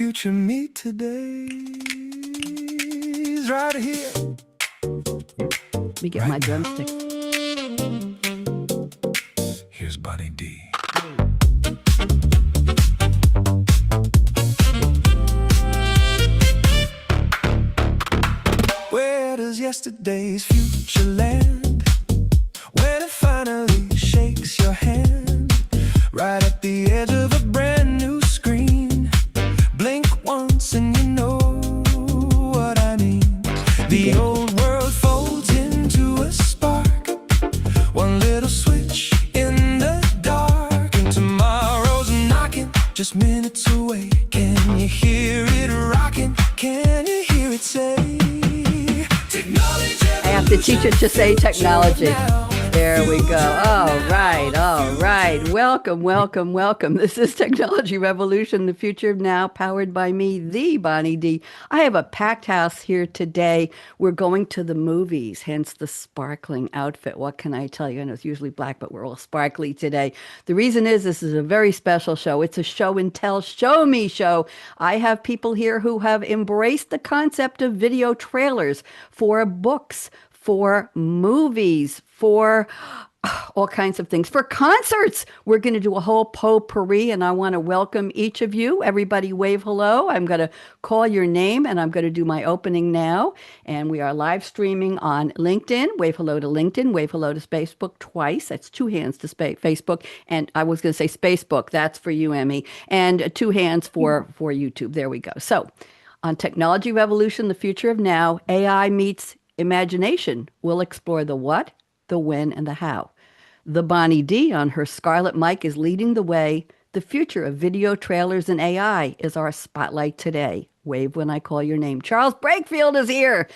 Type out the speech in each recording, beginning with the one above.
future me today's right here. Let me get my drumstick. Here's Bonnie D. Where does yesterday's future land? When it finally shakes your hand, right at the edge of a brand new screen. Blink once and you know what I mean. The old world folds into a spark, one little switch in the dark, and tomorrow's knocking, just minutes away. Can you hear it rocking? Can you hear it say, technology? I have to teach it to say technology. There we go. All right. Welcome. This is Technology Revolution, the future of now, powered by me, the Bonnie D. I have a packed house here today. We're going to the movies, hence the sparkling outfit. What can I tell you? I know it's usually black, but we're all sparkly today. The reason is this is a very special show. It's a show and tell, show me show. I have people here who have embraced the concept of video trailers for books, for movies, for all kinds of things, for concerts. We're going to do a whole potpourri, and I want to welcome each of you. Everybody wave hello. I'm going to call your name, and I'm going to do my opening now. And we are live streaming on LinkedIn. Wave hello to LinkedIn. Wave hello to Facebook twice. That's two hands to Facebook. And I was going to say Spacebook. That's for you, Emmy. And two hands for YouTube. There we go. So on Technology Revolution, the future of now, AI meets imagination. We'll explore the what, the when, and the how. The Bonnie D on her Scarlett Mic is leading the way. The future of video trailers and AI is our spotlight today. Wave when I call your name. Charles Breakfield is here.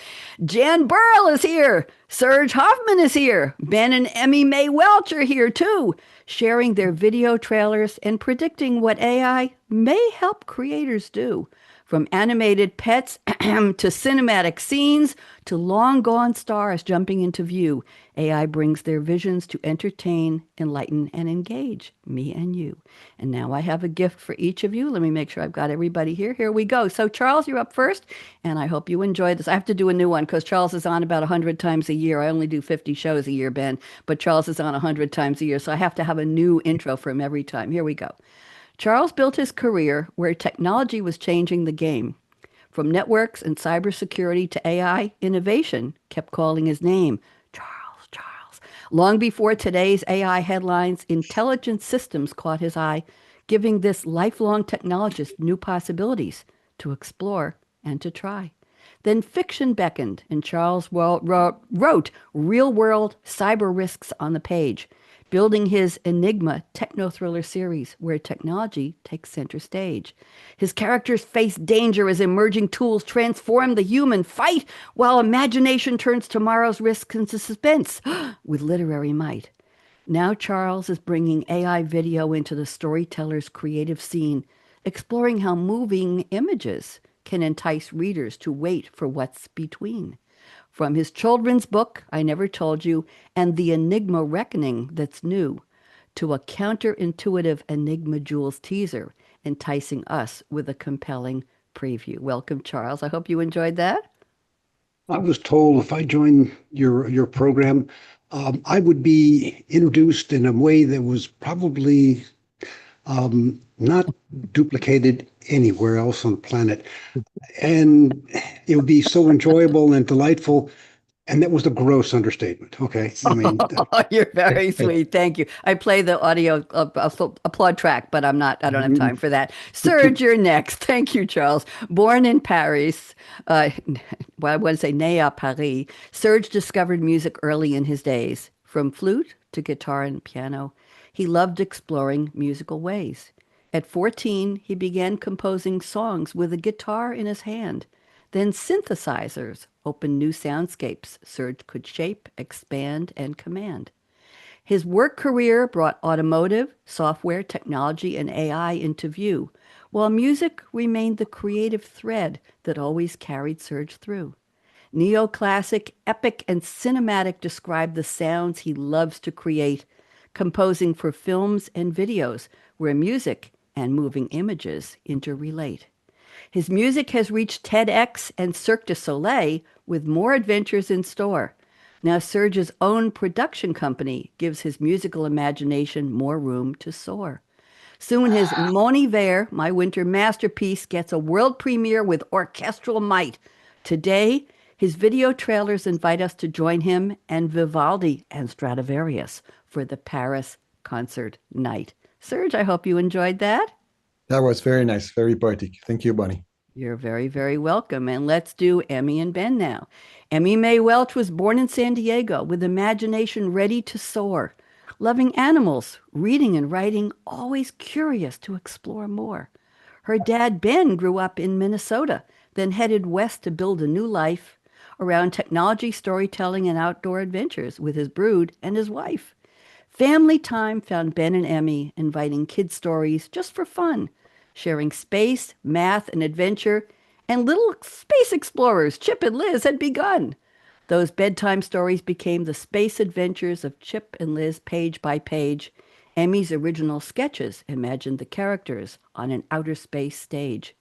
Jan Burl is here. Serge Hoffmann is here. Ben and Emmy May Welch are here too, sharing their video trailers and predicting what AI may help creators do. From animated pets to cinematic scenes to long-gone stars jumping into view, AI brings their visions to entertain, enlighten, and engage me and you. And now I have a gift for each of you. Let me make sure I've got everybody here. Here we go. So Charles, you're up first, and I hope you enjoyed this. I have to do a new one because Charles is on about 100 times a year. I only do 50 shows a year, Ben, but Charles is on 100 times a year, so I have to have a new intro for him every time. Here we go. Charles built his career where technology was changing the game. From networks and cybersecurity to AI, innovation kept calling his name. Charles. Long before today's AI headlines, intelligent systems caught his eye, giving this lifelong technologist new possibilities to explore and to try. Then fiction beckoned, and Charles wrote real-world cyber risks on the page, building his Enigma techno-thriller series where technology takes center stage. His characters face danger as emerging tools transform the human fight, while imagination turns tomorrow's risks into suspense with literary might. Now Charles is bringing AI video into the storyteller's creative scene, exploring how moving images can entice readers to wait for what's between. From his children's book, I Never Told You, and the Enigma Reckoning that's new, to a counterintuitive Enigma Jewels teaser, enticing us with a compelling preview. Welcome, Charles. I hope you enjoyed that. I was told if I joined your program, I would be introduced in a way that was probably not duplicated anywhere else on the planet. And it would be so enjoyable and delightful. And that was a gross understatement. Okay. I mean, You're very sweet. Thank you. I play the audio applaud track, but I don't have time for that. Serge, you're next. Thank you, Charles. Born in Paris, I want to say né à Paris, Serge discovered music early in his days. From flute to guitar and piano, he loved exploring musical ways. At 14, he began composing songs with a guitar in his hand. Then synthesizers opened new soundscapes Serge could shape, expand, and command. His work career brought automotive, software, technology, and AI into view, while music remained the creative thread that always carried Serge through. Neoclassic, epic, and cinematic describe the sounds he loves to create, composing for films and videos where music and moving images interrelate. His music has reached TEDx and Cirque du Soleil with more adventures in store. Now, Serge's own production company gives his musical imagination more room to soar. Soon his Mon Hiver, My Winter Masterpiece, gets a world premiere with orchestral might. Today, his video trailers invite us to join him and Vivaldi and Stradivarius for the Paris concert night. Serge, I hope you enjoyed that. That was very nice, very poetic. Thank you, Bonnie. You're very, very welcome. And let's do Emmy and Ben now. Emmy Mae Welch was born in San Diego with imagination ready to soar, loving animals, reading and writing, always curious to explore more. Her dad, Ben, grew up in Minnesota, then headed west to build a new life around technology, storytelling, and outdoor adventures with his brood and his wife. Family time found Ben and Emmy inviting kid stories just for fun, sharing space, math, and adventure, and little space explorers, Chip and Liz, had begun. Those bedtime stories became the space adventures of Chip and Liz page by page. Emmy's original sketches imagined the characters on an outer space stage.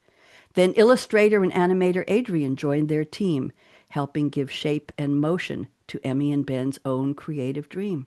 Then illustrator and animator Adrian joined their team, helping give shape and motion to Emmy and Ben's own creative dream.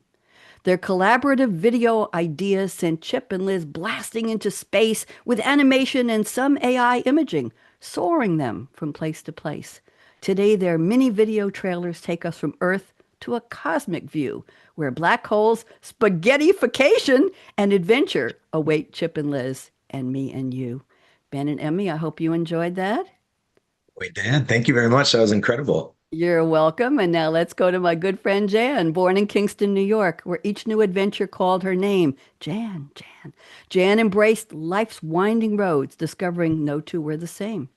Their collaborative video ideas sent Chip and Liz blasting into space with animation and some AI imaging, soaring them from place to place. Today, their mini video trailers take us from Earth to a cosmic view where black holes, spaghettification, and adventure await Chip and Liz and me and you. Ben and Emmy, I hope you enjoyed that. Wait, Dan, thank you very much. That was incredible. You're welcome. And now let's go to my good friend Jan, born in Kingston, New York, where each new adventure called her name. Jan. Jan embraced life's winding roads, discovering no two were the same.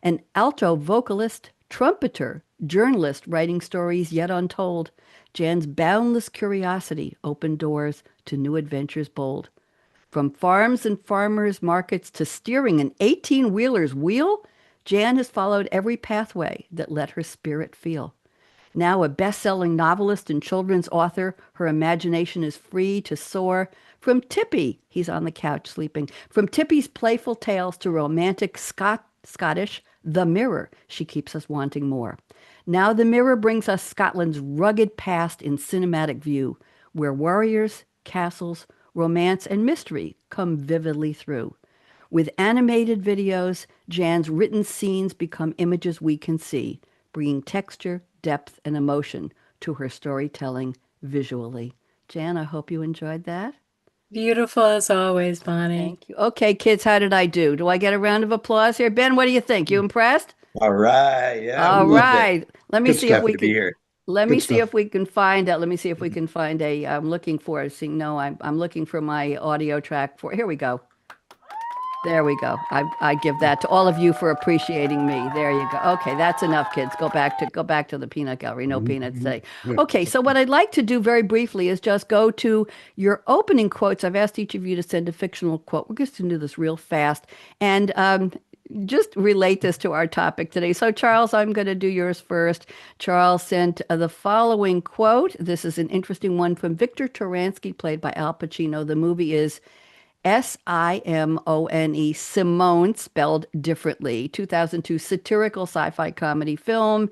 An alto vocalist, trumpeter, journalist writing stories yet untold, Jan's boundless curiosity opened doors to new adventures bold. From farms and farmers' markets to steering an 18-wheeler's wheel, Jan has followed every pathway that let her spirit feel. Now a best-selling novelist and children's author, her imagination is free to soar. From Tippy, he's on the couch sleeping, from Tippy's playful tales to romantic Scottish The Mirror, she keeps us wanting more. Now The Mirror brings us Scotland's rugged past in cinematic view, where warriors, castles, romance, and mystery come vividly through. With animated videos, Jan's written scenes become images we can see, bringing texture, depth, and emotion to her storytelling visually. Jan, I hope you enjoyed that. Beautiful as always, Bonnie. Thank you. Okay, kids, how did I do? Do I get a round of applause here? Ben, what do you think? You impressed? All right. Yeah. All we loved it. right. Let me Good see stuff if we Good to be can. here. Let me Good see stuff. if we can find out. Let me see if we can find a. I'm looking for a. No, I'm looking for my audio track for. Here we go. There we go. I give that to all of you for appreciating me. There you go. Okay, that's enough, kids. Go back to the peanut gallery. No peanuts today. Okay, so what I'd like to do very briefly is just go to your opening quotes. I've asked each of you to send a fictional quote. We're just going to do this real fast and just relate this to our topic today. So, Charles, I'm going to do yours first. Charles sent the following quote. This is an interesting one from Victor Taransky, played by Al Pacino. The movie is Simone, Simone, spelled differently. 2002 satirical sci-fi comedy film.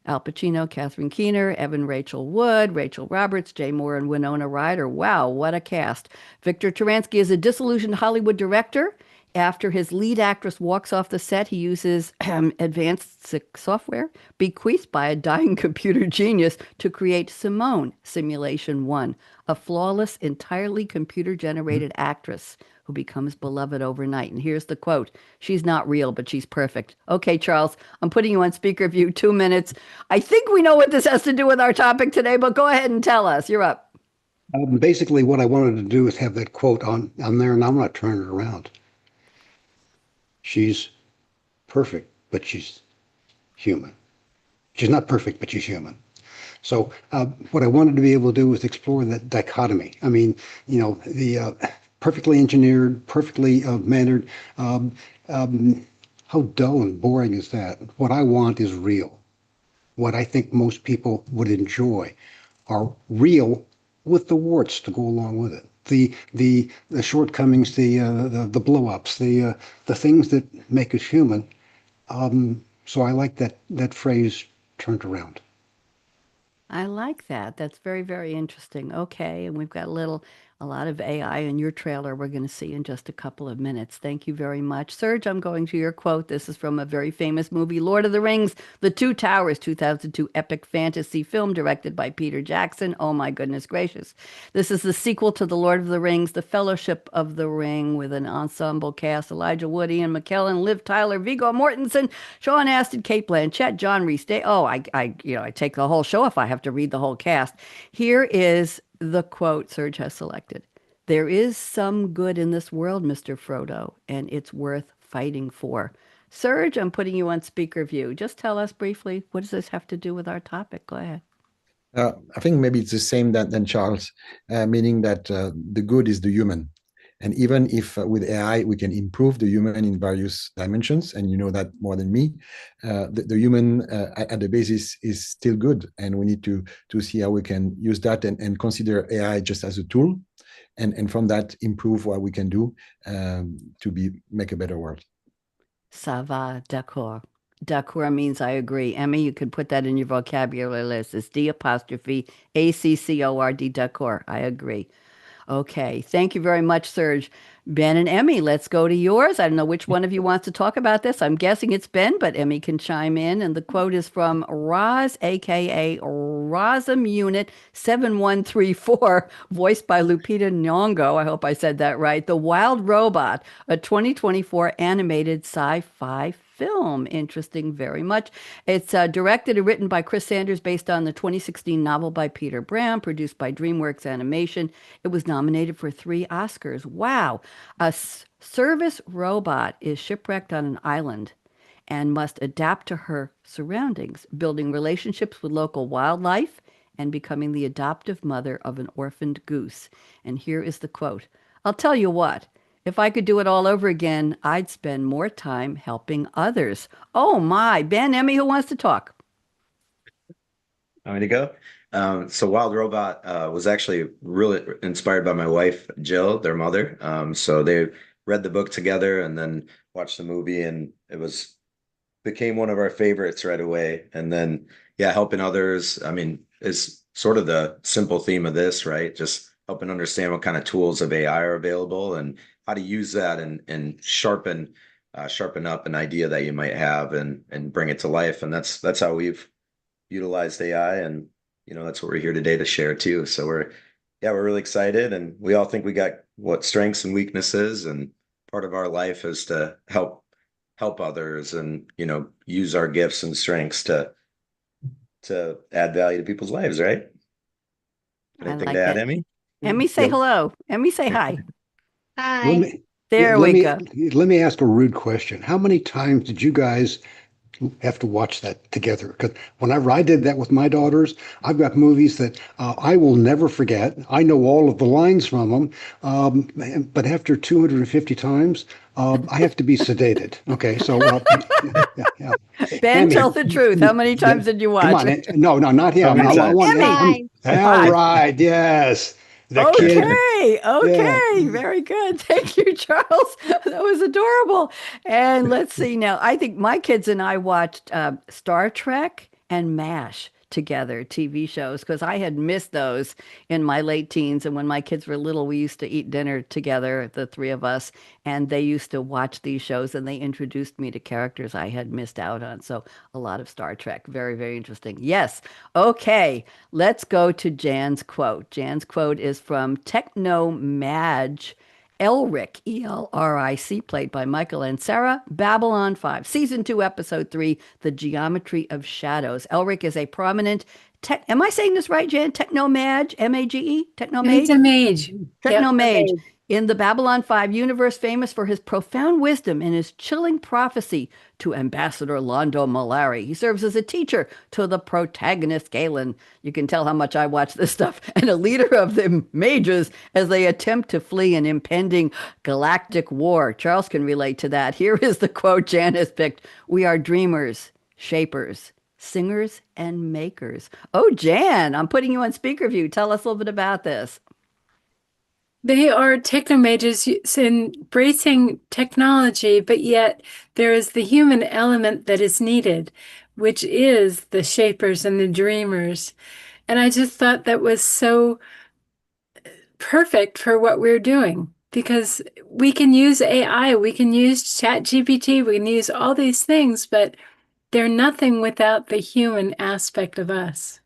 Al Pacino, Catherine Keener, Evan Rachel Wood, Rachel Roberts, Jay Moore, and Winona Ryder. Wow, what a cast. Victor Taransky is a disillusioned Hollywood director. After his lead actress walks off the set, he uses advanced software bequeathed by a dying computer genius to create Simone, Simulation 1, a flawless, entirely computer-generated actress who becomes beloved overnight. And here's the quote. She's not real, but she's perfect. Okay, Charles, I'm putting you on speaker view, 2 minutes. I think we know what this has to do with our topic today, but go ahead and tell us. You're up. Basically, what I wanted to do is have that quote on there, and I'm going to turn it around. She's perfect, but she's human. She's not perfect, but she's human. So what I wanted to be able to do was explore that dichotomy. I mean, the perfectly engineered, perfectly mannered, how dull and boring is that? What I want is real. What I think most people would enjoy are real with the warts to go along with it. the shortcomings, the blow-ups, the things that make us human. So I like that phrase turned around. I like that. That's very, very interesting. Okay, and we've got a lot of AI in your trailer we're going to see in just a couple of minutes. Thank you very much. Serge, I'm going to your quote. This is from a very famous movie, Lord of the Rings, The Two Towers, 2002 epic fantasy film directed by Peter Jackson. Oh my goodness gracious. This is the sequel to The Lord of the Rings, The Fellowship of the Ring, with an ensemble cast: Elijah Wood, Ian McKellen, Liv Tyler, Viggo Mortensen, Sean Astin, Kate Blanchett, John Rhys Day. Oh, I take the whole show if I have to read the whole cast. Here is the quote Serge has selected. There is some good in this world, Mr. Frodo, and it's worth fighting for. Serge, I'm putting you on speaker view. Just tell us briefly, what does this have to do with our topic? Go ahead. I think maybe it's the same than Charles, meaning that the good is the human. And even if with AI we can improve the human in various dimensions, and you know that more than me, the human at the basis is still good, and we need to see how we can use that and consider AI just as a tool, and from that improve what we can do to make a better world. Ça va, d'accord. D'accord means I agree. Emmy, you could put that in your vocabulary list. It's D''ACCORD, d'accord. I agree. Okay, thank you very much, Serge. Ben and Emmy, let's go to yours. I don't know which one of you wants to talk about this. I'm guessing it's Ben, but Emmy can chime in. And the quote is from Roz, aka Rosam Unit 7134, voiced by Lupita Nyong'o. I hope I said that right. The Wild Robot, a 2024 animated sci-fi film. Interesting very much. It's directed and written by Chris Sanders, based on the 2016 novel by Peter Brown, produced by DreamWorks Animation. It was nominated for 3 Oscars. Wow. A service robot is shipwrecked on an island and must adapt to her surroundings, building relationships with local wildlife and becoming the adoptive mother of an orphaned goose. And here is the quote. I'll tell you what. If I could do it all over again, I'd spend more time helping others. Oh my. Ben, Emmy, who wants to talk? Want me to go? So Wild Robot was actually really inspired by my wife, Jill, their mother. So they read the book together and then watched the movie, and became one of our favorites right away. And then, yeah, helping others, I mean, is sort of the simple theme of this, right? Just helping understand what kind of tools of AI are available and how to use that and sharpen up an idea that you might have and bring it to life. And that's how we've utilized AI, and that's what we're here today to share too. So we're really excited, and we all think we got what strengths and weaknesses, and part of our life is to help others and use our gifts and strengths to add value to people's lives, right? Anything to add, Emmy? Emmy, say hello. Emmy, say hi. Hi. There we go. Let me ask a rude question. How many times did you guys have to watch that together? Because whenever I did that with my daughters, I've got movies that I will never forget. I know all of the lines from them, but after 250 times, I have to be sedated. Okay, so yeah. Ben, Emmy, tell the truth. How many times did you watch? Come on, no, not him. How many times? All right, yes. The kid. Okay, very good. Thank you, Charles. That was adorable. And let's see now. I think my kids and I watched Star Trek and MASH together, TV shows, because I had missed those in my late teens. And when my kids were little, we used to eat dinner together, the 3 of us, and they used to watch these shows, and they introduced me to characters I had missed out on. So a lot of Star Trek. Very, very interesting. Yes. Okay. Let's go to Jan's quote. Jan's quote is from Techno Madge Elric, Elric, played by Michael and Sarah, Babylon 5, Season 2, Episode 3, The Geometry of Shadows. Elric is a prominent am I saying this right, Jan? Technomage, M-A-G-E? Technomage? It's a mage. Technomage. In the Babylon 5 universe, famous for his profound wisdom and his chilling prophecy to Ambassador Londo Mollari. He serves as a teacher to the protagonist, Galen. You can tell how much I watch this stuff. And a leader of the mages as they attempt to flee an impending galactic war. Charles can relate to that. Here is the quote Jan has picked. We are dreamers, shapers, singers, and makers. Oh, Jan, I'm putting you on speaker view. Tell us a little bit about this. They are technomages embracing technology, but yet there is the human element that is needed, which is the shapers and the dreamers. And I just thought that was so perfect for what we're doing because we can use AI, we can use ChatGPT, we can use all these things, but they're nothing without the human aspect of us.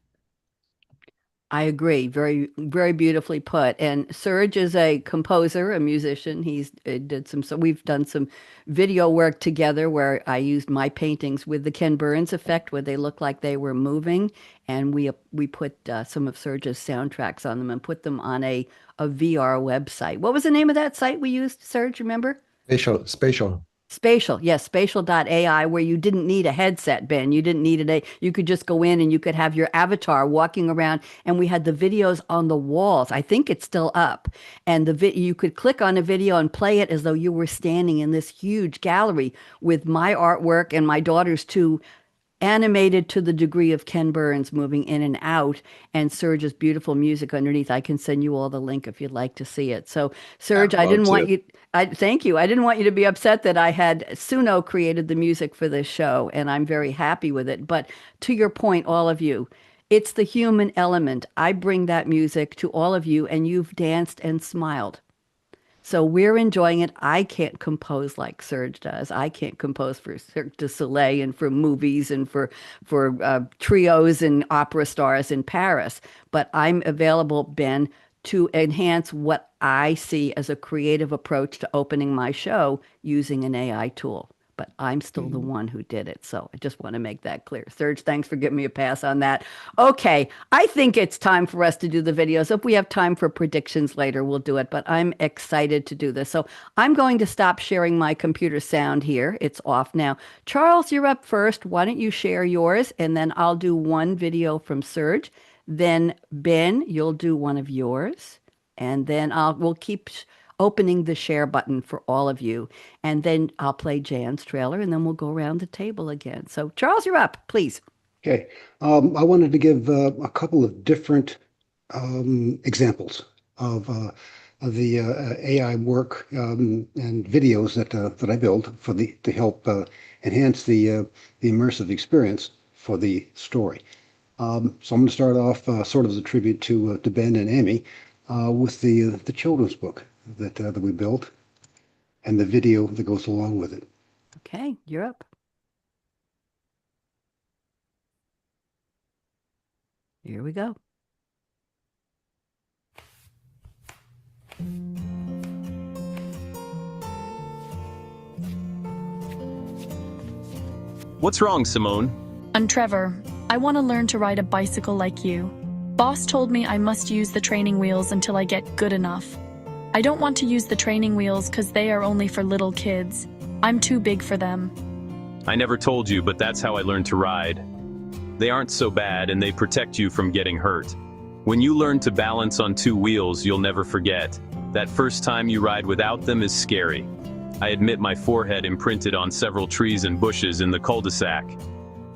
I agree. Very, very beautifully put. And Serge is a composer, a musician. He's did some, so we've done some video work together where I used my paintings with the Ken Burns effect, where they look like they were moving, and we put some of Serge's soundtracks on them and put them on a VR website. What was the name of that site we used, Serge? Remember? Spatial. Spatial, yes, spatial.ai, where you didn't need a headset, Ben. You didn't need you could just go in and you could have your avatar walking around, and we had the videos on the walls. I think it's still up. And you could click on a video and play it as though you were standing in this huge gallery with my artwork and my daughter's two animated to the degree of Ken Burns moving in and out, and Serge's beautiful music underneath. I can send you all the link if you'd like to see it. So, Serge, I didn't want you. Thank you. I didn't want you to be upset that I had Suno created the music for this show, and I'm very happy with it. But to your point, all of you, it's the human element. I bring that music to all of you, and you've danced and smiled. So we're enjoying it. I can't compose like Serge does. I can't compose for Cirque du Soleil and for movies and for trios and opera stars in Paris. But I'm available, Ben, to enhance what I see as a creative approach to opening my show using an AI tool. But I'm still the one who did it. So I just want to make that clear. Serge, thanks for giving me a pass on that. Okay, I think it's time for us to do the videos. If we have time for predictions later, we'll do it. But I'm excited to do this. So I'm going to stop sharing my computer sound here. It's off now. Charles, you're up first. Why don't you share yours? And then I'll do one video from Serge. Then Ben, you'll do one of yours. And then we'll keep opening the share button for all of you. And then I'll play Jan's trailer, and then we'll go around the table again. So, Charles, you're up, please. Okay. I wanted to give a couple of different examples of the AI work and videos that I build to help enhance the immersive experience for the story. So I'm going to start off sort of as a tribute to Ben and Amy with the children's book that we built and the video that goes along with it. Okay, you're up. Here we go. What's wrong, Simone? I'm Trevor. I want to learn to ride a bicycle like you. Boss told me I must use the training wheels until I get good enough. I don't want to use the training wheels because they are only for little kids. I'm too big for them. I never told you, but that's how I learned to ride. They aren't so bad, and they protect you from getting hurt. When you learn to balance on two wheels, you'll never forget. That first time you ride without them is scary. I admit my forehead imprinted on several trees and bushes in the cul-de-sac.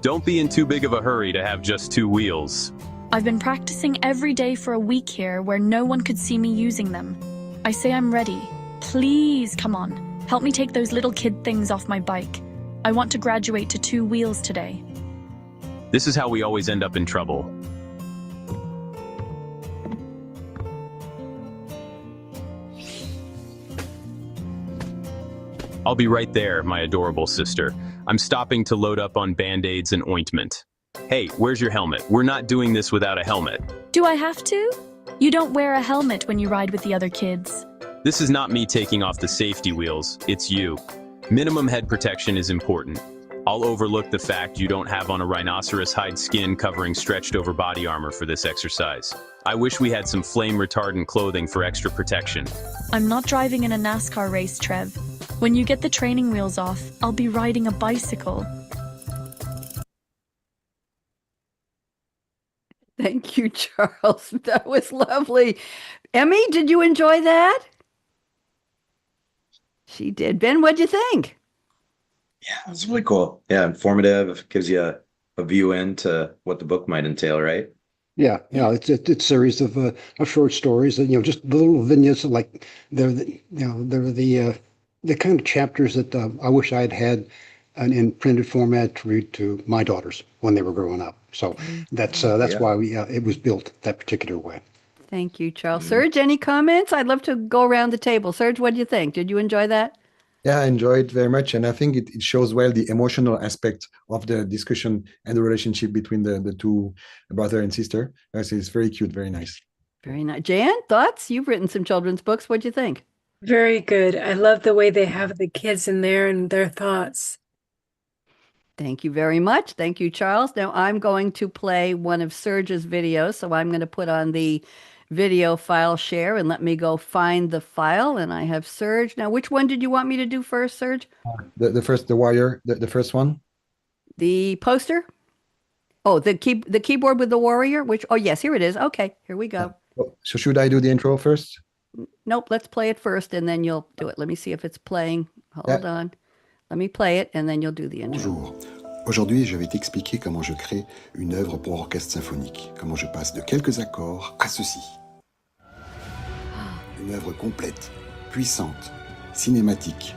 Don't be in too big of a hurry to have just two wheels. I've been practicing every day for a week here where no one could see me using them. I say I'm ready. Please, come on. Help me take those little kid things off my bike. I want to graduate to two wheels today. This is how we always end up in trouble. I'll be right there, my adorable sister. I'm stopping to load up on Band-Aids and ointment. Hey, where's your helmet? We're not doing this without a helmet. Do I have to? You don't wear a helmet when you ride with the other kids. This is not me taking off the safety wheels, it's you. Minimum head protection is important. I'll overlook the fact you don't have on a rhinoceros hide skin covering stretched over body armor for this exercise. I wish we had some flame retardant clothing for extra protection. I'm not driving in a NASCAR race, Trev. When you get the training wheels off, I'll be riding a bicycle. Thank you, Charles. That was lovely. Emmy, did you enjoy that? She did. Ben, what'd you think? Yeah, it was really cool. Yeah, informative. Gives you a view into what the book might entail, right? Yeah, yeah, it's a series of short stories, and just the little vignettes, like they're the kind of chapters that I wish I had had in printed format to read to my daughters when they were growing up. So that's Yeah. why it was built that particular way. Thank you, Charles. Mhm. Serge, any comments? I'd love to go around the table. Serge, what do you think? Did you enjoy that? Yeah, I enjoy it very much, and I think it shows well the emotional aspect of the discussion and the relationship between the two brother and sister. I say it's very cute, very nice. Very nice. Jan, thoughts? You've written some children's books. What'd you think? Very good. I love the way they have the kids in there and their thoughts. Thank you very much. Thank you, Charles. Now I'm going to play one of Serge's videos. So I'm going to put on the video file share and let me go find the file. And I have Serge. Now, which one did you want me to do first, Serge? The warrior, the first one. The poster? Oh, the keyboard with the warrior, oh yes, here it is. Okay, here we go. So should I do the intro first? Nope, let's play it first and then you'll do it. Let me see if it's playing. Hold on. Let me play it and then you'll do the intro. Bonjour. Aujourd'hui, je vais t'expliquer comment je crée une œuvre pour orchestre symphonique. Comment je passe de quelques accords à ceci. Une œuvre complète, puissante, cinématique,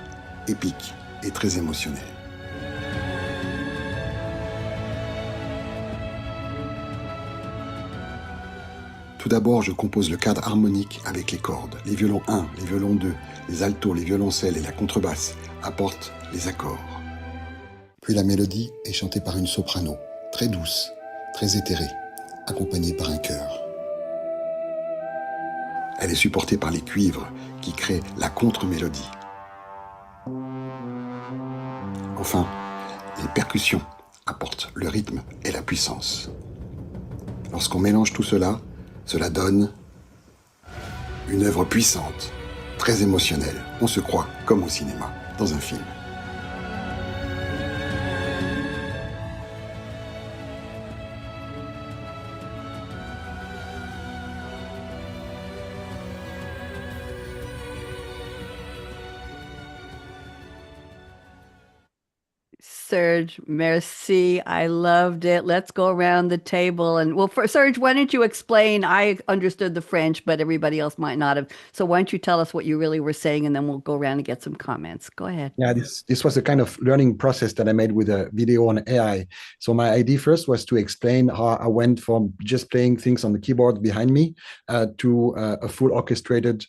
épique et très émotionnelle. Tout d'abord, je compose le cadre harmonique avec les cordes. Les violons 1, les violons 2, les altos, les violoncelles et la contrebasse apportent les accords. Puis la mélodie est chantée par une soprano, très douce, très éthérée, accompagnée par un chœur. Elle est supportée par les cuivres qui créent la contre-mélodie. Enfin, les percussions apportent le rythme et la puissance. Lorsqu'on mélange tout cela, cela donne une œuvre puissante, très émotionnelle. On se croit comme au cinéma, dans un film. Serge, merci. I loved it. Let's go around the table. And well, for Serge, why don't you explain? I understood the French, but everybody else might not have. So why don't you tell us what you really were saying, and then we'll go around and get some comments. Go ahead. Yeah, this was a kind of learning process that I made with a video on AI. So my idea first was to explain how I went from just playing things on the keyboard behind me to a full orchestrated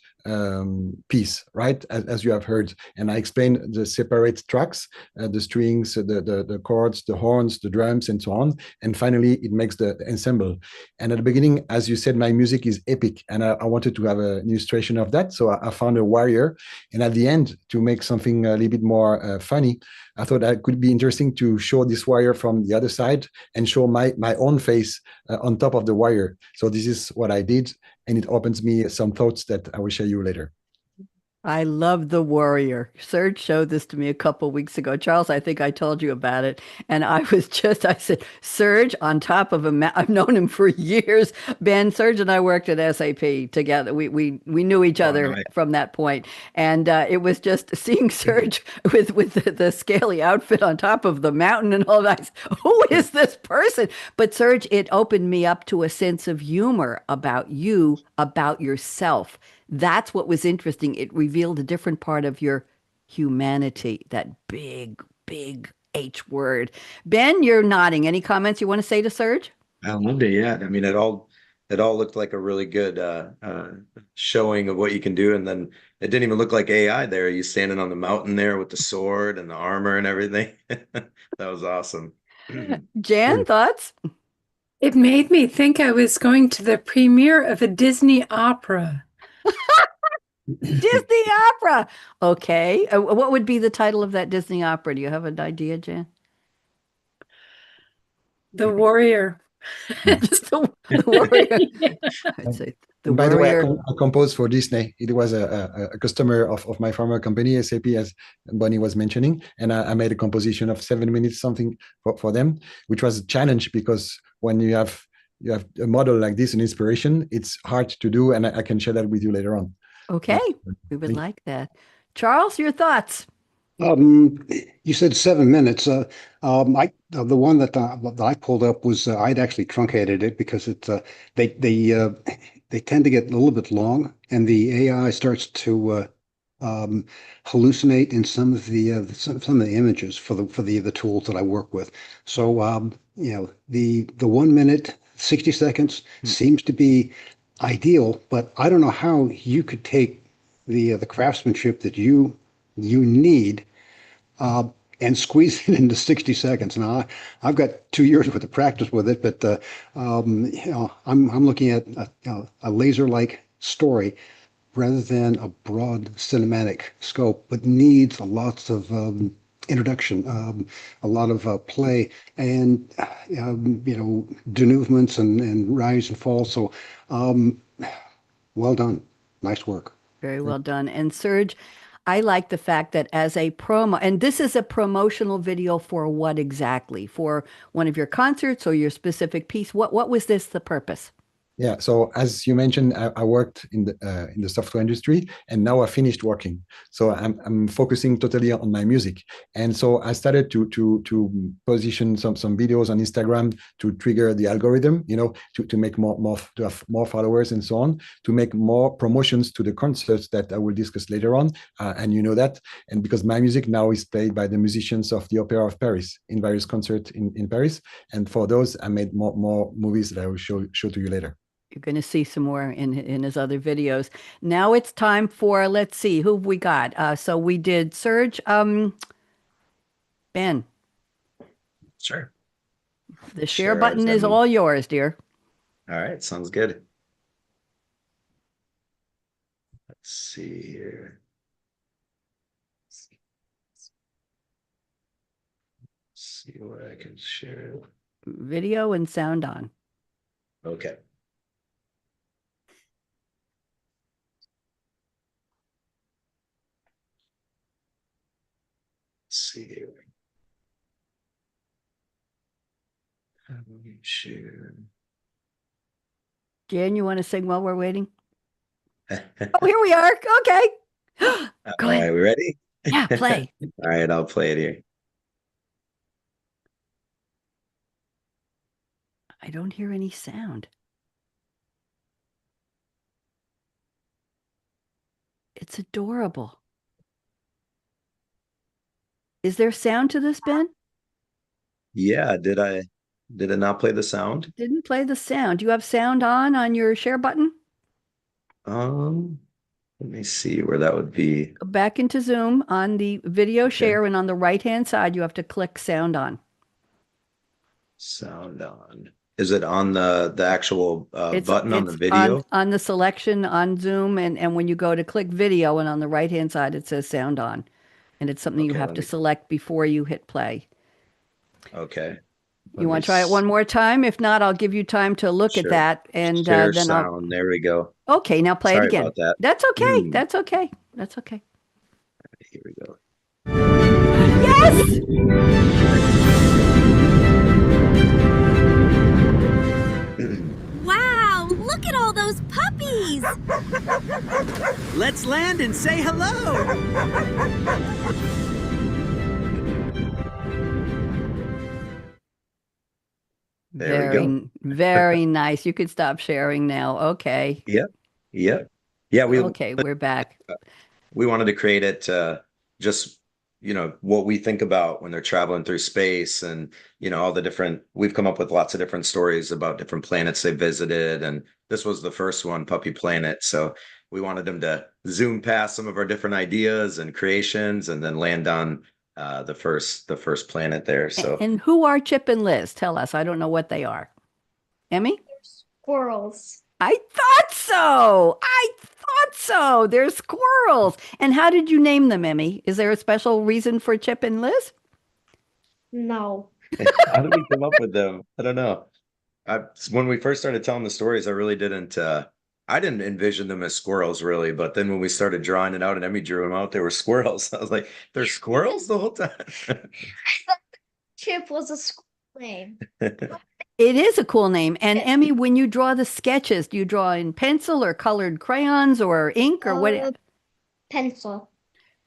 piece, right? As you have heard. And I explained the separate tracks, the strings, the chords, the horns, the drums, and so on. And finally, it makes the ensemble. And at the beginning, as you said, my music is epic. And I wanted to have an illustration of that. So I found a warrior. And at the end, to make something a little bit more funny, I thought that could be interesting to show this warrior from the other side and show my own face on top of the warrior. So this is what I did. And it opens me some thoughts that I will share you later. I love the warrior. Serge showed this to me a couple weeks ago. Charles, I think I told you about it. And I said, Serge on top of I've known him for years. Ben, Serge and I worked at SAP together. We knew each other nice. from that point. And it was just seeing Serge with the scaly outfit on top of the mountain and all that. Who is this person? But Serge, it opened me up to a sense of humor about you, about yourself. That's what was interesting. It revealed a different part of your humanity, that big, big H word. Ben, you're nodding. Any comments you want to say to Serge? I loved it. Yeah. I mean, it all looked like a really good showing of what you can do. And then it didn't even look like AI there. You standing on the mountain there with the sword and the armor and everything. That was awesome. Jan, thoughts? It made me think I was going to the premiere of a Disney opera. Disney opera. Okay. What would be the title of that Disney opera? Do you have an idea, Jan? The Warrior. Just the warrior. I'd say the By warrior. the way, I composed for Disney. It was a customer of my former company, SAP, as Bonnie was mentioning. And I made a composition of 7 minutes, something for them, which was a challenge because when you have a model like this, an inspiration, it's hard to do. And I can share that with you later on. Okay. We would like that. Charles, your thoughts? You said 7 minutes. The one that I pulled up was I'd actually truncated it because they they uh, they tend to get a little bit long, and the AI starts to hallucinate in some of the images for the tools that I work with. So the 1 minute, 60 seconds seems to be ideal, but I don't know how you could take the craftsmanship that you need uh, and squeeze it into 60 seconds. Now, I've got 2 years worth of practice with it, but I'm looking at a laser-like story rather than a broad cinematic scope, but needs a lots of introduction, a lot of play, and denouements and rise and fall. So, um, well done, nice work. Very well done. And Serge, I like the fact that as a promo, and this is a promotional video for what exactly? For one of your concerts or your specific piece? What was this the purpose? Yeah, so as you mentioned, I worked in the software industry, and now I finished working. So I'm focusing totally on my music, and so I started to position some videos on Instagram to trigger the algorithm, to make more to have more followers and so on, to make more promotions to the concerts that I will discuss later on, and you know that, and because my music now is played by the musicians of the Opera of Paris in various concerts in Paris, and for those I made more movies that I will show to you later. You're going to see some more in his other videos. Now it's time for, let's see, who have we got? So we did Serge, Ben. Sure. The share Sure, button as is any- all yours, dear. All right, sounds good. Let's see here. See where I can share it. Video and sound on. Okay. Let's see here. How do we share? Jan, you want to sing while we're waiting? All Oh, here we are. Okay. Go right, ahead. we ready? Yeah, play. All right, I'll play it here. I don't hear any sound. It's adorable. Is there sound to this, Ben? Yeah, did it not play the sound? Didn't play the sound. Do you have sound on your share button? Let me see where that would be. Go back into Zoom on the video Okay. share, and on the right-hand side, you have to click sound on. Sound on. Is it on the actual button on the It's video? on the selection on Zoom, and when you go to click video, and on the right-hand side, it says sound on. And it's something you Okay, have let to me- select before you hit play. Okay. You want to try it one more time? If not, I'll give you time to look at Sure. that, and Share then I'll. sound. There we go. Okay, now play it Sorry again. about that. That's okay. Hmm. That's okay. That's okay. Here we go. Yes! Wow, look at all those puppies! Let's land and say hello. There we go. Very nice. You could stop sharing now. Okay. Yep. Yep. Yeah, Okay, we're back. we wanted to create it just what we think about when they're traveling through space, and all the different, we've come up with lots of different stories about different planets they visited, and this was the first one, Puppy Planet. So we wanted them to zoom past some of our different ideas and creations and then land on the first planet there. So And who are Chip and Liz? Tell us. I don't know what they are. Emmy? Squirrels. I thought so. I thought so. They're squirrels. And how did you name them, Emmy? Is there a special reason for Chip and Liz? No. how did we come up with them? I don't know. When we first started telling the stories, I really didn't. I didn't envision them as squirrels, really. But then when we started drawing it out, and Emmy drew them out, they were squirrels. I was like, "They're squirrels the whole time." Chip was a school name. It is a cool name. And Emmy, when you draw the sketches, do you draw in pencil or colored crayons or ink or what? Pencil.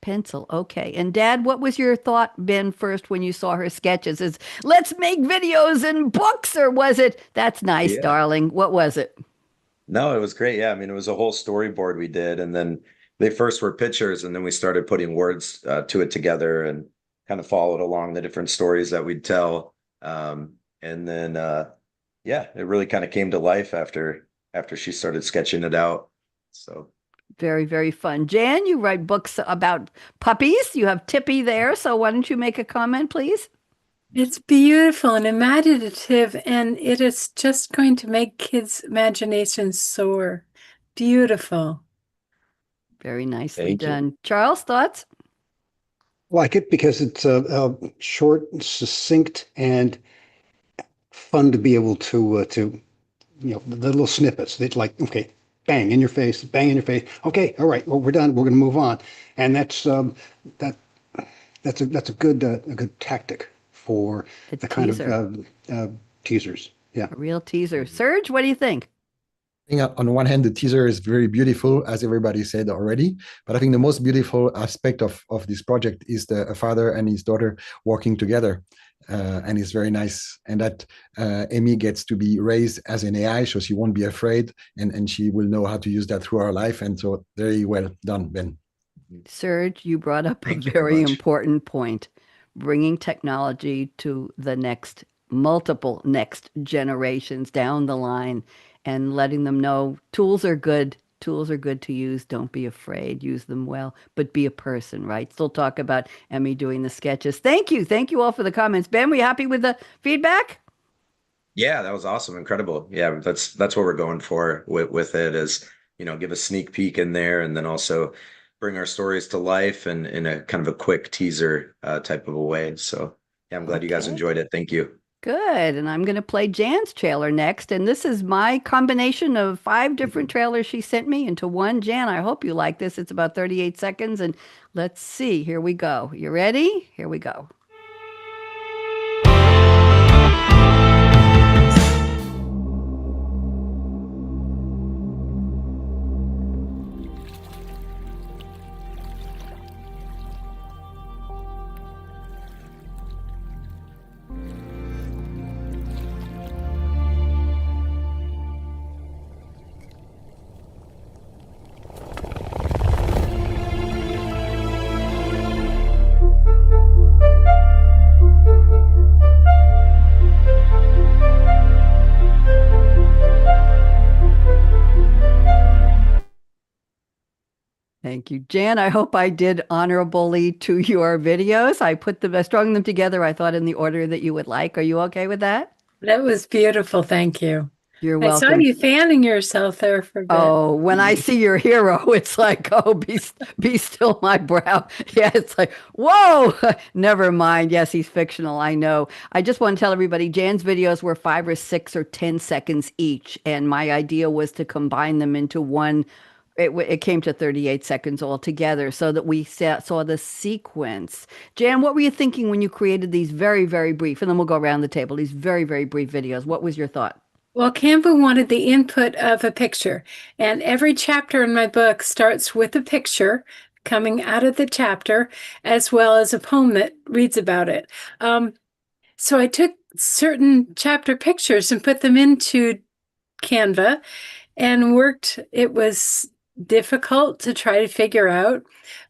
pencil. Okay. And Dad, what was your thought, Ben, first when you saw her sketches? Is let's make videos and books, or was it that's nice, Yeah. darling? What was it? No, it was great. Yeah, I mean, it was a whole storyboard we did, and then they first were pictures, and then we started putting words to it together, and kind of followed along the different stories that we'd tell. And then, yeah, it really kind of came to life after she started sketching it out. So Very, very fun. Jan, you write books about puppies. You have Tippy there, so why don't you make a comment, please? It's beautiful and imaginative, and it is just going to make kids' imaginations soar. Beautiful. Very nicely thank you. done. Charles, thoughts? Like it because it's short, succinct, and fun to be able to the little snippets. It's like, okay, bang in your face, bang in your face. Okay, all right, well, we're done. We're going to move on, and that that's a good tactic for A the kind teaser. of teasers. Yeah. A real teaser. Serge, what do you think? I think on one hand, the teaser is very beautiful, as everybody said already. But I think the most beautiful aspect of this project is a father and his daughter working together. And it's very nice. And that Amy gets to be raised as an AI, so she won't be afraid, and she will know how to use that through her life. And so very well done, Ben. Serge, you brought up a Thank you very very much. important point, bringing technology to the multiple next generations down the line and letting them know tools are good. Tools are good to use. Don't be afraid. Use them well, but be a person, right? Still talk about Emmy doing the sketches. Thank you. Thank you all for the comments. Ben, were you happy with the feedback? Yeah, that was awesome, incredible. Yeah, that's what we're going for with it is, give a sneak peek in there, and then also bring our stories to life and in a kind of a quick teaser type of a way. So yeah, I'm glad you guys Okay. enjoyed it. Thank you. Good. And I'm going to play Jan's trailer next. And this is my combination of 5 different trailers she sent me into one. Jan, I hope you like this. It's about 38 seconds. And let's see. Here we go. You ready? Here we go. Thank you, Jan. I hope I did honorably to your videos. I strung them together, I thought, in the order that you would like. Are you okay with that? That was beautiful. Thank you. You're I saw welcome. you fanning yourself there for a bit. Oh, when I see your hero, it's like, oh, be still my brow. Yeah, it's like, whoa, never mind. Yes, he's fictional. I know. I just want to tell everybody, Jan's videos were 5 or 6 or 10 seconds each, and my idea was to combine them into one. It came to 38 seconds altogether, so that we saw the sequence. Jan, what were you thinking when you created these very, very brief, and then we'll go around the table, these very, very brief videos? What was your thought? Well, Canva wanted the input of a picture, and every chapter in my book starts with a picture coming out of the chapter, as well as a poem that reads about it. So I took certain chapter pictures and put them into Canva and worked. It was difficult to try to figure out,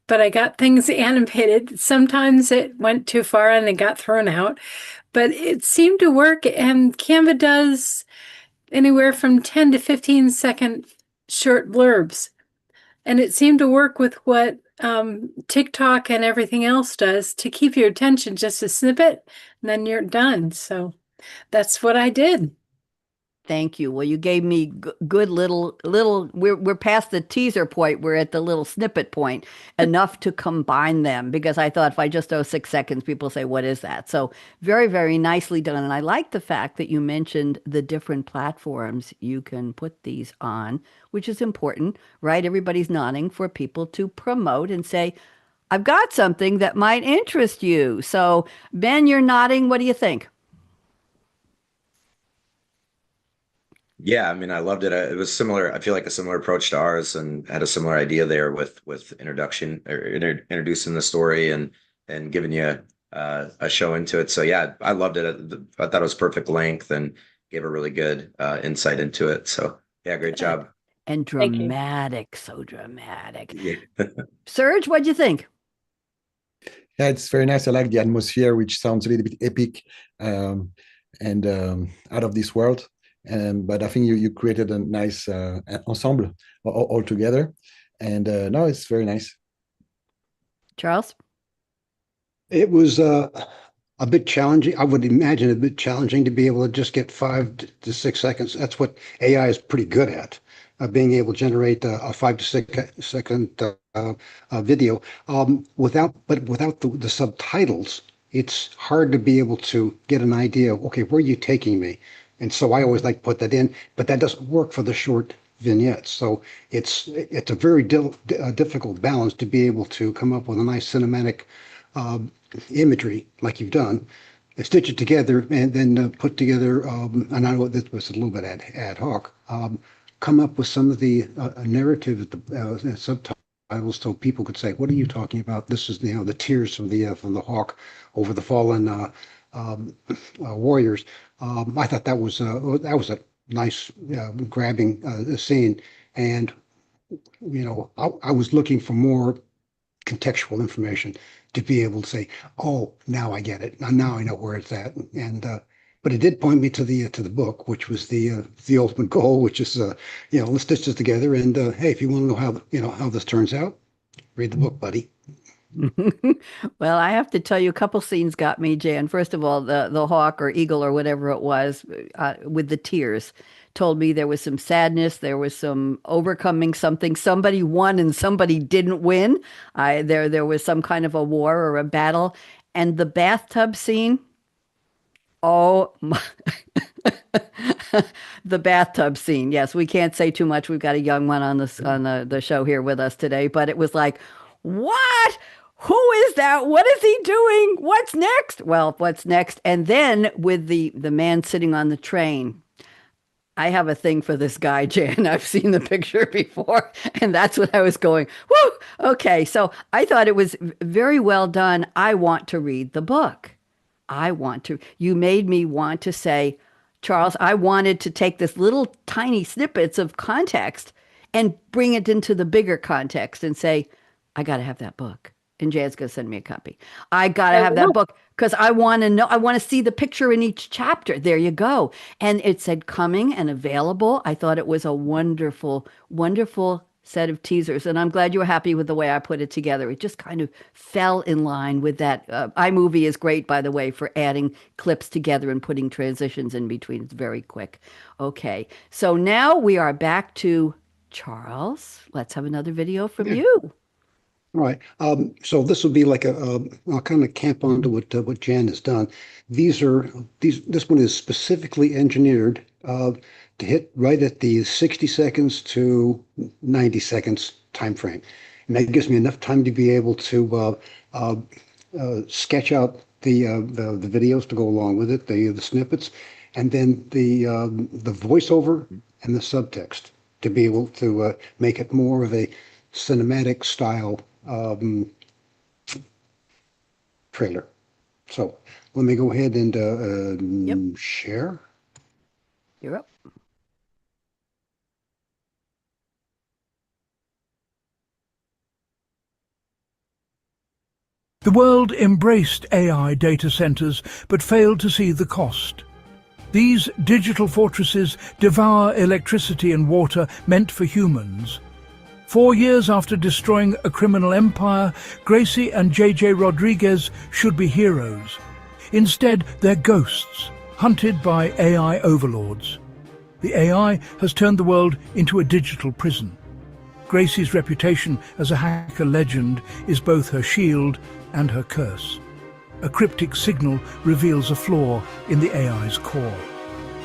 but I got things animated. Sometimes it went too far and it got thrown out, but it seemed to work. And Canva does anywhere from 10 to 15-second short blurbs. And it seemed to work with what TikTok and everything else does to keep your attention, just a snippet, and then you're done. So that's what I did. Thank you. Well, you gave me good little. We're past the teaser point. We're at the little snippet point. Enough to combine them, because I thought if I just 6 seconds, people say, "What is that?" So very, very nicely done. And I like the fact that you mentioned the different platforms you can put these on, which is important, right? Everybody's nodding for people to promote and say, "I've got something that might interest you." So Ben, you're nodding. What do you think? Yeah, I mean, I loved it. It was similar. I feel like a similar approach to ours, and had a similar idea there with introduction or introducing the story and giving you a show into it. So yeah, I loved it. I thought it was perfect length and gave a really good insight into it. So yeah, great job. And Thank you. dramatic, so dramatic. Yeah. Serge, what'd you think? Yeah, it's very nice. I like the atmosphere, which sounds a little bit epic and out of this world. But I think you created a nice ensemble all together. And no, it's very nice. Charles? It was a bit challenging. I would imagine a bit challenging to be able to just get 5 to 6 seconds. That's what AI is pretty good at, being able to generate a 5 to 6 second video. Without the subtitles, it's hard to be able to get an idea of, okay, where are you taking me? And so I always like to put that in, but that doesn't work for the short vignettes. So it's a very difficult balance to be able to come up with a nice cinematic imagery like you've done, stitch it together, and then put together, and I know this was a little bit ad hoc, come up with some of the narrative, subtitles, so people could say, "What are you talking about? This is the tears from the hawk over the fallen warriors." I thought that was a nice grabbing scene, and I was looking for more contextual information to be able to say, "Oh, now I get it. Now I know where it's at." And but it did point me to the book, which was the ultimate goal, which is let's stitch this together. And hey, if you want to know how this turns out, read the book, buddy. Well, I have to tell you, a couple scenes got me, Jan. First of all, the hawk or eagle or whatever it was, with the tears, told me there was some sadness, there was some overcoming something. Somebody won and somebody didn't win. There was some kind of a war or a battle. And the bathtub scene, oh my. The bathtub scene. Yes, we can't say too much. We've got a young one on the show here with us today, but it was like, what? Who is that? What is he doing? What's next? Well, what's next? And then with the man sitting on the train, I have a thing for this guy, Jan. I've seen the picture before, and that's what I was going, whoo, okay. So I thought it was very well done. I want to read the book. You made me want to say, Charles, I wanted to take this little tiny snippets of context and bring it into the bigger context and say, I got to have that book. And Jan's going to send me a copy. I got to have that book because I want to know, I want to see the picture in each chapter. There you go. And it said coming and available. I thought it was a wonderful, wonderful set of teasers. And I'm glad you were happy with the way I put it together. It just kind of fell in line with that. iMovie is great, by the way, for adding clips together and putting transitions in between. It's very quick. Okay. So now we are back to Charles. Let's have another video from you. All right. So this will be like I'll kind of camp onto what Jan has done. This one is specifically engineered to hit right at the 60 seconds to 90 seconds time frame. And that gives me enough time to be able to sketch out the videos to go along with it, the snippets, and then the voiceover and the subtext to be able to make it more of a cinematic style trailer. So let me go ahead and share. You're up. The world embraced AI data centers but failed to see the cost. These digital fortresses devour electricity and water meant for humans. 4 years after destroying a criminal empire, Gracie and J.J. Rodriguez should be heroes. Instead, they're ghosts, hunted by AI overlords. The AI has turned the world into a digital prison. Gracie's reputation as a hacker legend is both her shield and her curse. A cryptic signal reveals a flaw in the AI's core.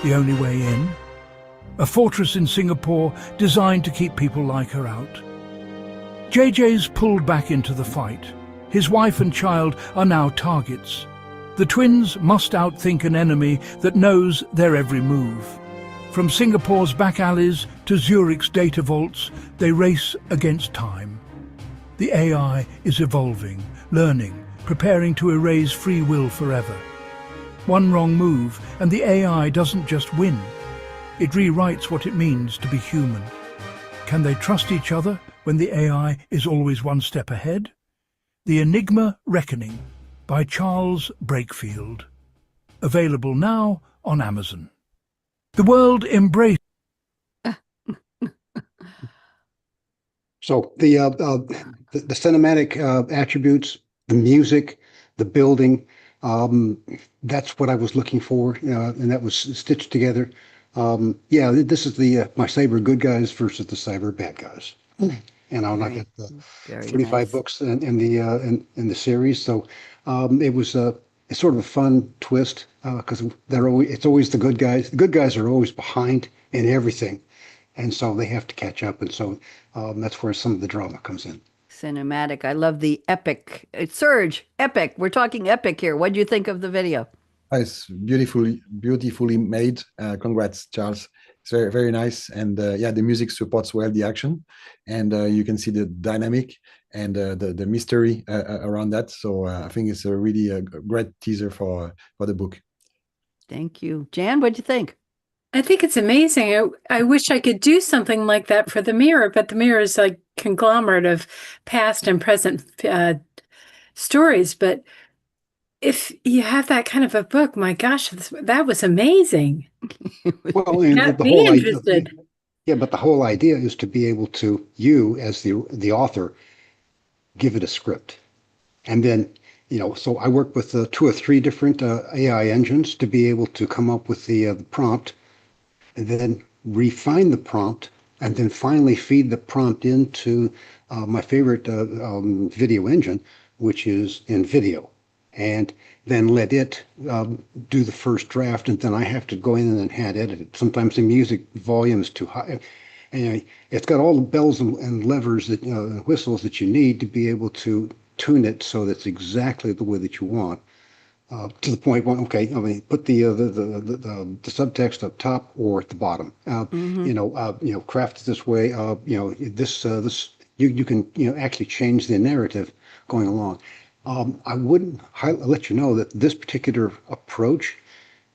The only way in? A fortress in Singapore designed to keep people like her out. JJ's pulled back into the fight. His wife and child are now targets. The twins must outthink an enemy that knows their every move. From Singapore's back alleys to Zurich's data vaults, they race against time. The AI is evolving, learning, preparing to erase free will forever. One wrong move and the AI doesn't just win. It rewrites what it means to be human. Can they trust each other when the AI is always one step ahead? The Enigma Reckoning by Charles Breakfield. Available now on Amazon. The world embraced. So the cinematic attributes, the music, the building, that's what I was looking for, and that was stitched together. Yeah, this is the my cyber good guys versus the cyber bad guys, and I'll not get the 45 nice. books in the series. So it was it's sort of a fun twist because it's always the good guys. The good guys are always behind in everything, and so they have to catch up. And so that's where some of the drama comes in. Cinematic. I love the epic. Serge, epic. We're talking epic here. What do you think of the video? It's beautifully made. Congrats, Charles. It's very, very nice. And yeah, the music supports well the action. And you can see the dynamic and the mystery around that. So I think it's a really great teaser for the book. Thank you. Jan, what'd you think? I think it's amazing. I wish I could do something like that for the Mirror, but the Mirror is like conglomerate of past and present stories. But if you have that kind of a book, my gosh, that was amazing. Well, and Got the me whole interested. idea, yeah, but the whole idea is to be able to, you as the author, give it a script, and then so I work with 2 or 3 different AI engines to be able to come up with the prompt, and then refine the prompt, and then finally feed the prompt into my favorite video engine, which is in video, and then let it do the first draft, and then I have to go in and hand edit it. Sometimes the music volume is too high. Anyway, it's got all the bells and levers that and whistles that you need to be able to tune it so that's exactly the way that you want. To the point where, okay, I mean, put the subtext up top or at the bottom. Craft it this way. This you can actually change the narrative going along. I wouldn't let you know that this particular approach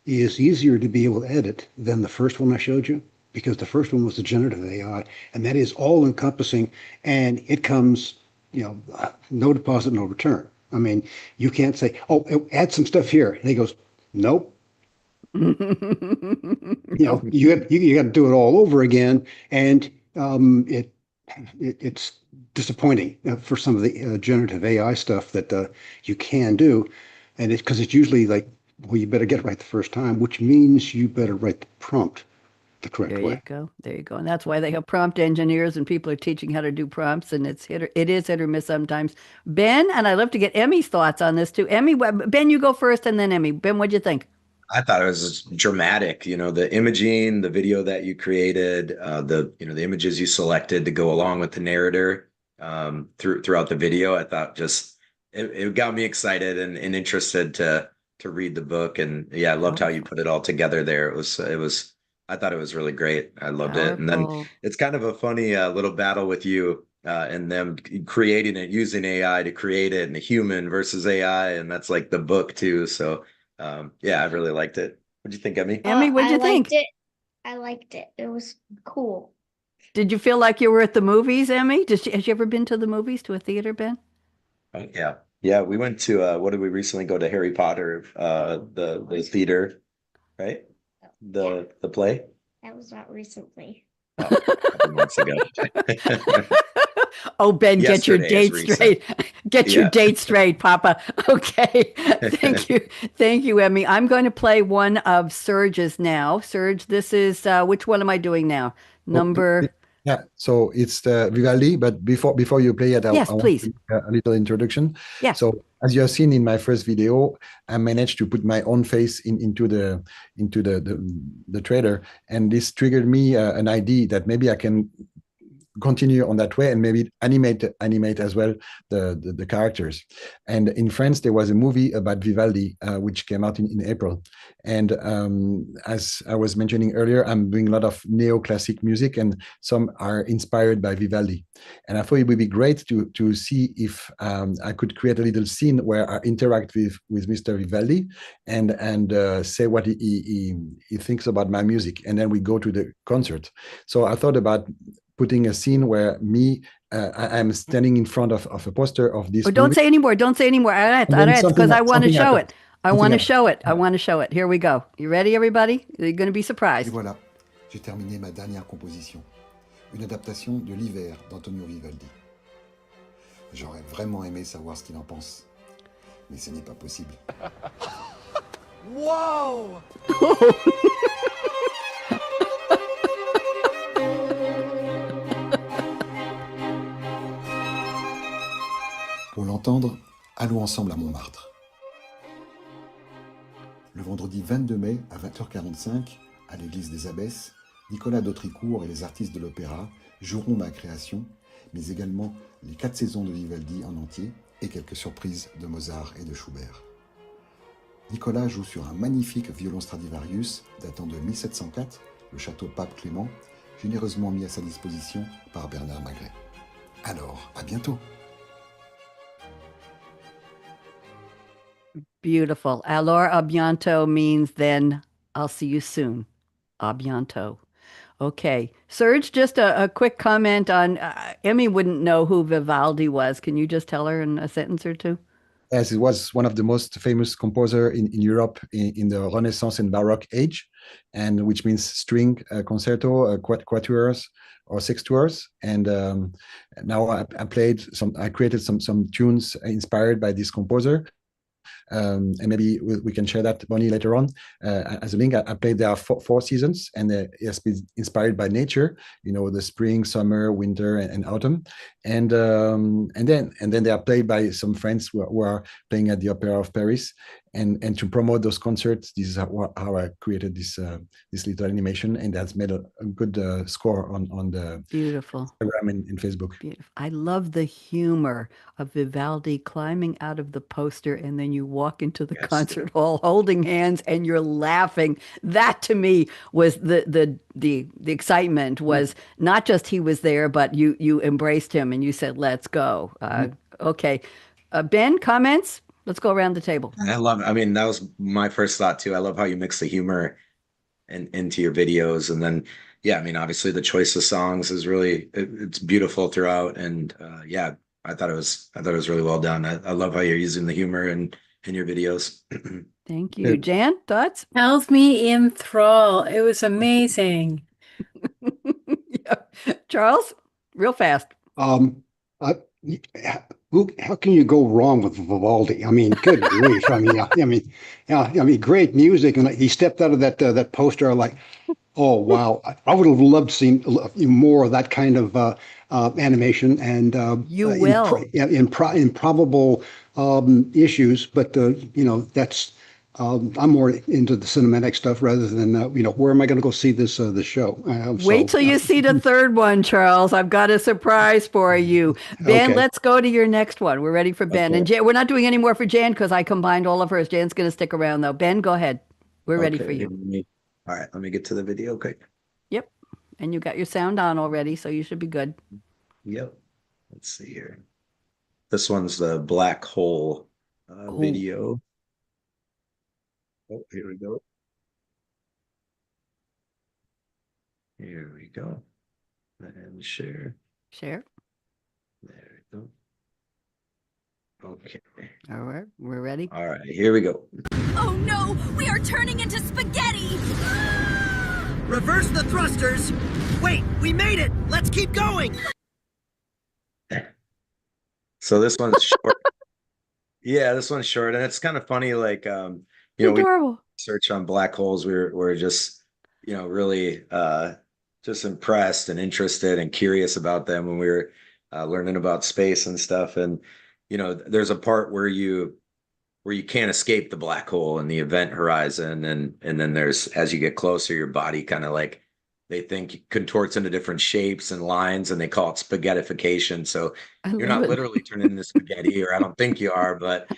is easier to be able to edit than the first one I showed you, because the first one was the generative AI, and that is all encompassing, and it comes, no deposit, no return. I mean, you can't say, "Oh, add some stuff here," and he goes, "Nope." You got to do it all over again, and it's disappointing for some of the generative AI stuff that you can do, and because it's usually like, well, you better get it right the first time, which means you better write the prompt the correct way. There you go. There you go. And that's why they have prompt engineers and people are teaching how to do prompts, and it is hit or miss sometimes. Ben, and I'd love to get Emmy's thoughts on this too. Emmy, Ben, you go first, and then Emmy. Ben, what'd you think? I thought it was dramatic, the imaging, the video that you created, the images you selected to go along with the narrator throughout the video. I thought just it got me excited and interested to read the book. And yeah, I loved how you put it all together there. I thought it was really great. I loved it. And then it's kind of a funny little battle with you and them creating it, using AI to create it, and the human versus AI. And that's like the book too. So yeah, I really liked it. What'd you think, Emmy? Emmy, what'd you think? I liked it. It was cool. Did you feel like you were at the movies, Emmy? Has you ever been to the movies, to a theater, Ben? Yeah. Yeah, we went to what did we recently go to? Harry Potter, the theater, right? The play? That was not recently. Oh, a couple months ago. Oh, Ben, get your Yesterday is date recent. straight. Get your date straight, Papa. Okay. Thank you. Thank you, Emmy. I'm going to play one of Serge's now. Serge, this is, which one am I doing now? Number... Yeah, so it's the Vivaldi, but before you play it, Yes, I want please. to make a little introduction. Yeah. So as you have seen in my first video, I managed to put my own face into the trailer, and this triggered me an idea that maybe I can continue on that way and maybe animate as well the characters. And in France, there was a movie about Vivaldi, which came out in April. And as I was mentioning earlier, I'm doing a lot of neoclassic music, and some are inspired by Vivaldi. And I thought it would be great to see if I could create a little scene where I interact with Mr. Vivaldi and say what he thinks about my music, and then we go to the concert. So I thought about putting a scene where I'm standing in front of a poster of this. Oh, don't say anymore. Don't say anymore. Because I want to show it. I want to show it. I want to show it. Here we go. You ready, everybody? You're going to be surprised. Et voilà, j'ai terminé ma dernière composition. Une adaptation de l'hiver d'Antonio Vivaldi. J'aurais vraiment aimé savoir ce qu'il en pense. Mais ce n'est pas possible. Whoa! Pour l'entendre, allons ensemble à Montmartre. Le vendredi 22 mai à 20h45, à l'église des Abbesses, Nicolas d'Autricourt et les artistes de l'opéra joueront ma création, mais également les 4 saisons de Vivaldi en entier et quelques surprises de Mozart et de Schubert. Nicolas joue sur un magnifique violon Stradivarius datant de 1704, le château Pape Clément, généreusement mis à sa disposition par Bernard Magret. Alors, à bientôt! Beautiful. Alors, a bientôt means then I'll see you soon. A bientôt. Okay. Serge, just a quick comment on Emmy wouldn't know who Vivaldi was. Can you just tell her in a sentence or two? As it was one of the most famous composer in Europe in the Renaissance and Baroque age, and which means string concerto, quatuors or sextuors. And now I created some tunes inspired by this composer. And maybe we can share that, Bonnie, later on as a link. I played there 4 seasons, and it has been inspired by nature, the spring, summer, winter, and autumn. And then they are played by some friends who are playing at the Opera of Paris. And to promote those concerts, this is how I created this little animation, and that's made a good score on the Beautiful Instagram and Facebook. Beautiful. I love the humor of Vivaldi climbing out of the poster, and then you walk into the concert hall holding hands and you're laughing. That to me was the excitement was not just he was there, but you embraced him and you said, "Let's go." Okay, Ben, comments? Let's go around the table. I love it. I mean, that was my first thought too. I love how you mix the humor into your videos. And then, yeah, I mean, obviously the choice of songs is really, it's beautiful throughout. And yeah, I thought it was really well done. I love how you're using the humor in your videos. Thank you. Jan, thoughts? Held me in thrall. It was amazing. Yeah. Charles, real fast. How can you go wrong with Vivaldi? I mean, good grief! I mean, great music, and he stepped out of that poster like, oh wow! I would have loved to see more of that kind of animation and you will improbable issues, but that's. I'm more into the cinematic stuff rather than where am I going to go see this show? Wait till you see the third one, Charles. I've got a surprise for you, Ben. Okay. Let's go to your next one. We're ready for Ben, Okay. and Jan, we're not doing any more for Jan because I combined all of hers. Jan's going to stick around though. Ben, go ahead. We're ready for you. All right, let me get to the video quick. Yep, and you got your sound on already, so you should be good. Yep. Let's see here. This one's the black hole video. Oh, here we go. Here we go. And share. Share. There we go. Okay. All right, we're ready. All right, here we go. Oh no, we are turning into spaghetti! Reverse the thrusters. Wait, we made it. Let's keep going. So this one's short. Yeah, this one's short, and it's kind of funny. Like, we Adorable. search on black holes. We're just, really just impressed and interested and curious about them when we were learning about space and stuff. And there's a part where you can't escape the black hole and the event horizon, and then there's, as you get closer, your body kind of like they think contorts into different shapes and lines, and they call it spaghettification. So I you're love not it. literally turning into spaghetti, or I don't think you are, but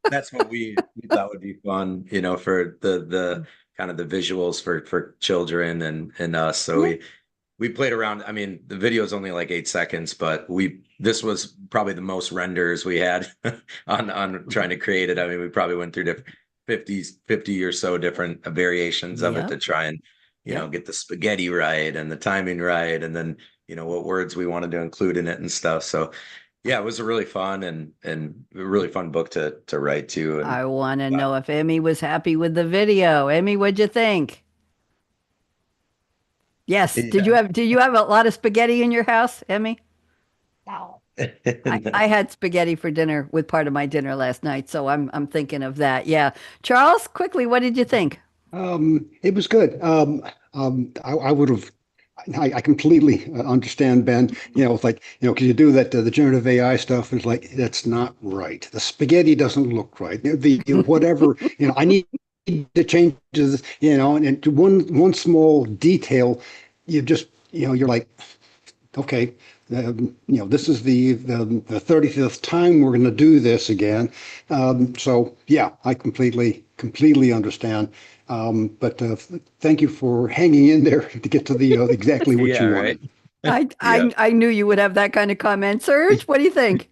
that's what we thought would be fun, for the kind of the visuals for children and us. So we played around. I mean, the video is only like 8 seconds, but this was probably the most renders we had on trying to create it. I mean, we probably went through 50 or so different variations of it to try and get the spaghetti right and the timing right, and then what words we wanted to include in it and stuff. So yeah, it was a really fun and a really fun book to write too. And I want to know if Emmy was happy with the video. Emmy, what'd you think? Yes. Did you have a lot of spaghetti in your house, Emmy? wow. I had spaghetti for dinner with part of my dinner last night, so I'm thinking of that. Yeah. Charles, quickly, what did you think? It was good. I would have. I completely understand, Ben. It's like, because you do that, the generative AI stuff is like, that's not right. The spaghetti doesn't look right. The whatever, I need to change this, and to one small detail, you're like, okay, this is the 35th time we're going to do this again. So yeah, I completely understand. But thank you for hanging in there to get to the exactly what you wanted. I knew you would have that kind of comment. Serge, what do you think?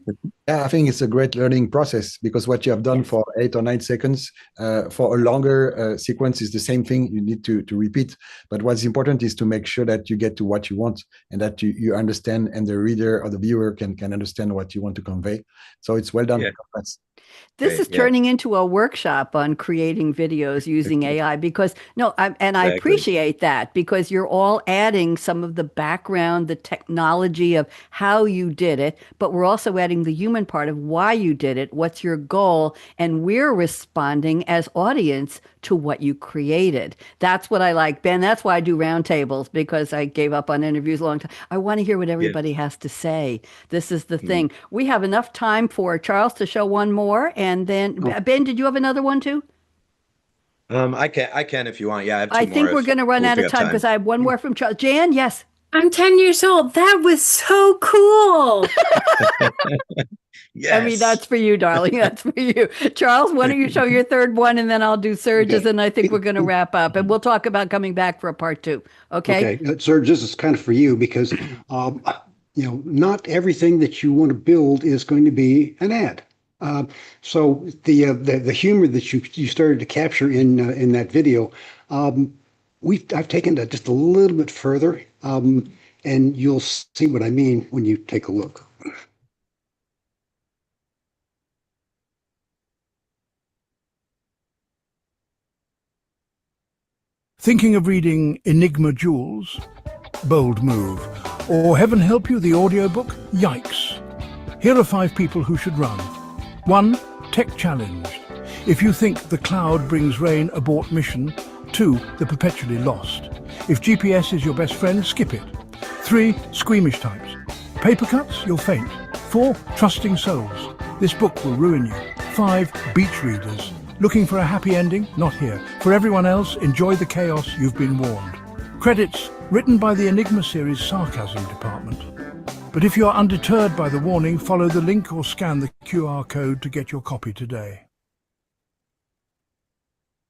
Yeah, I think it's a great learning process, because what you have done for 8 or 9 seconds for a longer sequence is the same thing you need to repeat. But what's important is to make sure that you get to what you want, and that you understand, and the reader or the viewer can understand what you want to convey. So it's well done. Yeah. This is turning into a workshop on creating videos using AI, because I appreciate that, because you're all adding some of the background, the technology of how you did it, but we're also adding the human part of why you did it, what's your goal, and we're responding as audience to what you created. That's what I like, Ben. That's why I do roundtables, because I gave up on interviews a long time. I want to hear what everybody has to say. This is the thing. We have enough time for Charles to show one more, and then Ben, did you have another one too? I can if you want. Yeah, I have two I think more we're going to run out of time, because I have one more from Charles. Jan, yes. I'm 10 years old. That was so cool. Yes. I mean, that's for you, darling. That's for you. Charles, why don't you show your third one, and then I'll do Serge's, and I think we're going to wrap up. And we'll talk about coming back for a part 2. Okay? Okay. Serge, this is kind of for you, because, not everything that you want to build is going to be an ad. So the humor that you started to capture in that video, I've taken that just a little bit further, and you'll see what I mean when you take a look. Thinking of reading Enigma Jewels? Bold move. Or heaven help you, the audiobook? Yikes. Here are 5 people who should run. 1. Tech challenge. If you think the cloud brings rain, abort mission. 2. The perpetually lost. If GPS is your best friend, skip it. 3. Squeamish types. Paper cuts? You'll faint. 4. Trusting souls. This book will ruin you. 5. Beach readers. Looking for a happy ending? Not here. For everyone else, enjoy the chaos, you've been warned. Credits written by the Enigma series Sarcasm Department. But if you're undeterred by the warning, follow the link or scan the QR code to get your copy today.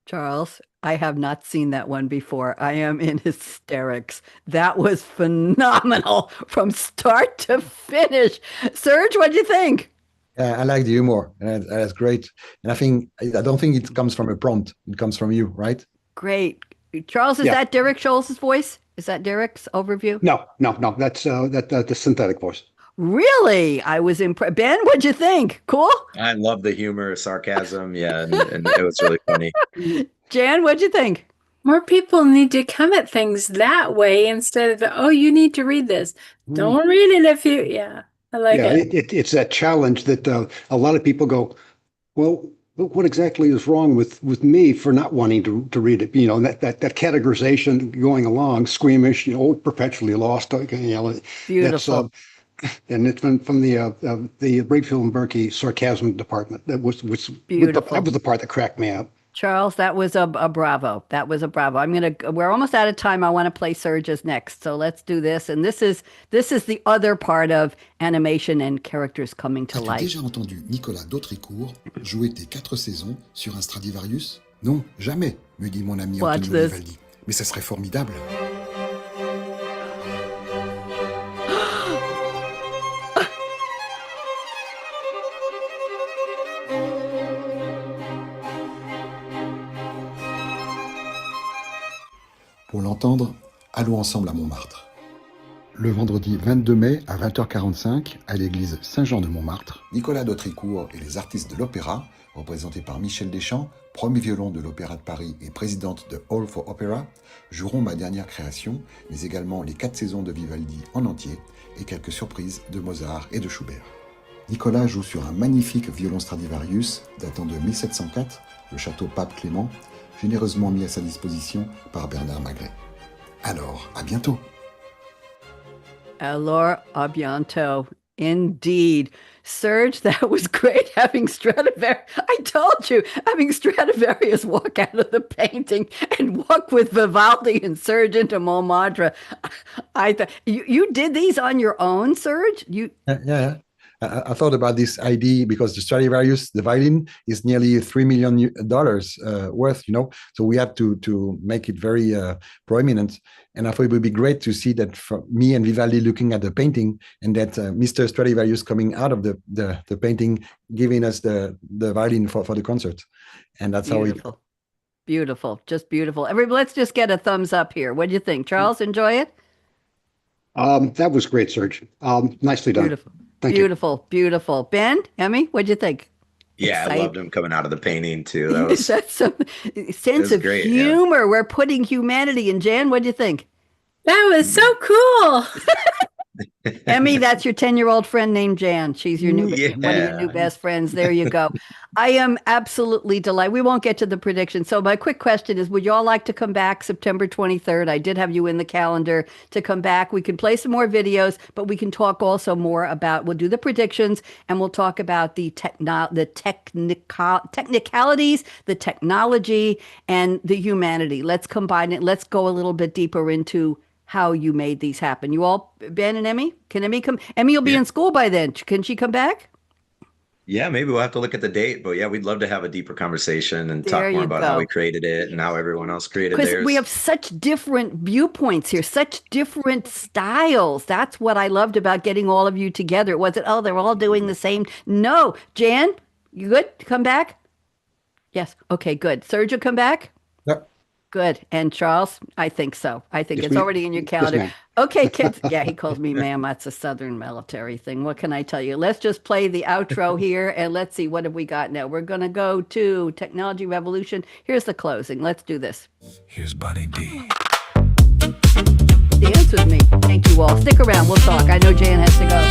Charles, I have not seen that one before. I am in hysterics. That was phenomenal from start to finish. Serge, what'd you think? I like the humor, and that's great. And I don't think it comes from a prompt. It comes from you, right? Great. Charles, is that Derek Scholl's voice? Is that Derek's overview? No. That's the synthetic voice. Really? I was impressed. Ben, what'd you think? Cool? I love the humor, sarcasm. Yeah, and it was really funny. Jan, what'd you think? More people need to come at things that way instead of, oh, you need to read this. Don't read it if you, I like it. It's that challenge that a lot of people go, well, what exactly is wrong with me for not wanting to read it? That categorization going along, squeamish, perpetually lost. Beautiful. And it's been from the Breakfield and Berkey sarcasm department. That was beautiful. That was the part that cracked me up. Charles, that was a bravo. That was a bravo. We're almost out of time. I want to play Serge's next. So let's do this. And this is the other part of animation and characters coming to As-tu life. déjà entendu Nicolas d'Autricourt jouer tes 4 saisons sur un Stradivarius? Non, jamais, me dit mon ami Watch Antonio this. Vivaldi. Mais ça serait formidable. Pour l'entendre, allons ensemble à Montmartre. Le vendredi 22 mai à 20h45, à l'église Saint-Jean de Montmartre, Nicolas d'Autricourt et les artistes de l'opéra, représentés par Michel Deschamps, premier violon de l'Opéra de Paris et présidente de Hall for Opera, joueront ma dernière création, mais également les 4 saisons de Vivaldi en entier et quelques surprises de Mozart et de Schubert. Nicolas joue sur un magnifique violon Stradivarius datant de 1704, le château Pape Clément, généreusement mis à sa disposition par Bernard Magret. Alors, à bientôt. Alors, à bientôt. Indeed. Serge, that was great having Stradivarius. I told you, having Stradivarius walk out of the painting and walk with Vivaldi and Serge into Montmartre. I thought you did these on your own, Serge? Yeah. I thought about this idea because the Stradivarius, the violin, is nearly $3 million worth, So we had to make it very prominent. And I thought it would be great to see that from me and Vivaldi looking at the painting, and that Mr. Stradivarius coming out of the painting, giving us the violin for the concert. And that's Beautiful. how Beautiful. Just beautiful. Everybody, let's just get a thumbs up here. What do you think? Charles, enjoy it? That was great, Serge. Nicely done. Beautiful. Thank Beautiful. Beautiful. Ben, Emmy, what'd you think? Yeah, I loved him coming out of the painting too. That was That's some sense of great, yeah. humor. We're putting humanity in. Jan, what'd you think? That was so cool. Emmy, that's your 10-year-old friend named Jan. She's your one of your new best friends. There you go. I am absolutely delighted. We won't get to the prediction. So my quick question is, would you all like to come back September 23rd? I did have you in the calendar to come back. We can play some more videos, but we can talk also more about, we'll do the predictions, and we'll talk about the technicalities, the technology, and the humanity. Let's combine it. Let's go a little bit deeper into how you made these happen. You all, Ben and Emmy? Can Emmy come? Emmy will be in school by then. Can she come back? Yeah, maybe we'll have to look at the date, but yeah, we'd love to have a deeper conversation and There talk more you about go. how we created it and how everyone else created Because theirs. we have such different viewpoints here, such different styles. That's what I loved about getting all of you together. It wasn't, oh, they're all doing the same. No. Jan, you good to come back? Yes. Okay, good. Serge will come back? Yep. Good. And Charles, I think so. I think Yes, it's ma'am. already in your Yes, calendar. ma'am. Okay, kids. Yeah, he calls me ma'am. That's a Southern military thing. What can I tell you? Let's just play the outro here and let's see what have we got now. We're going to go to Technology Revolution. Here's the closing. Let's do this. Here's Bonnie D. Dance with me. Thank you all. Stick around. We'll talk. I know Jan has to go.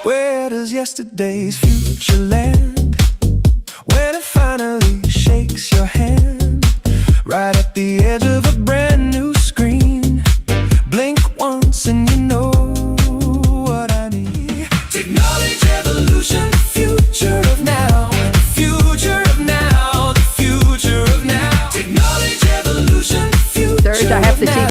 Where does yesterday's future land? When it finally shakes your hand, right at the edge of a brand new screen. Blink once and you know what I mean. Technology evolution, future of now, future of now, the future of now. Technology evolution, future Serge, I have of to now. teach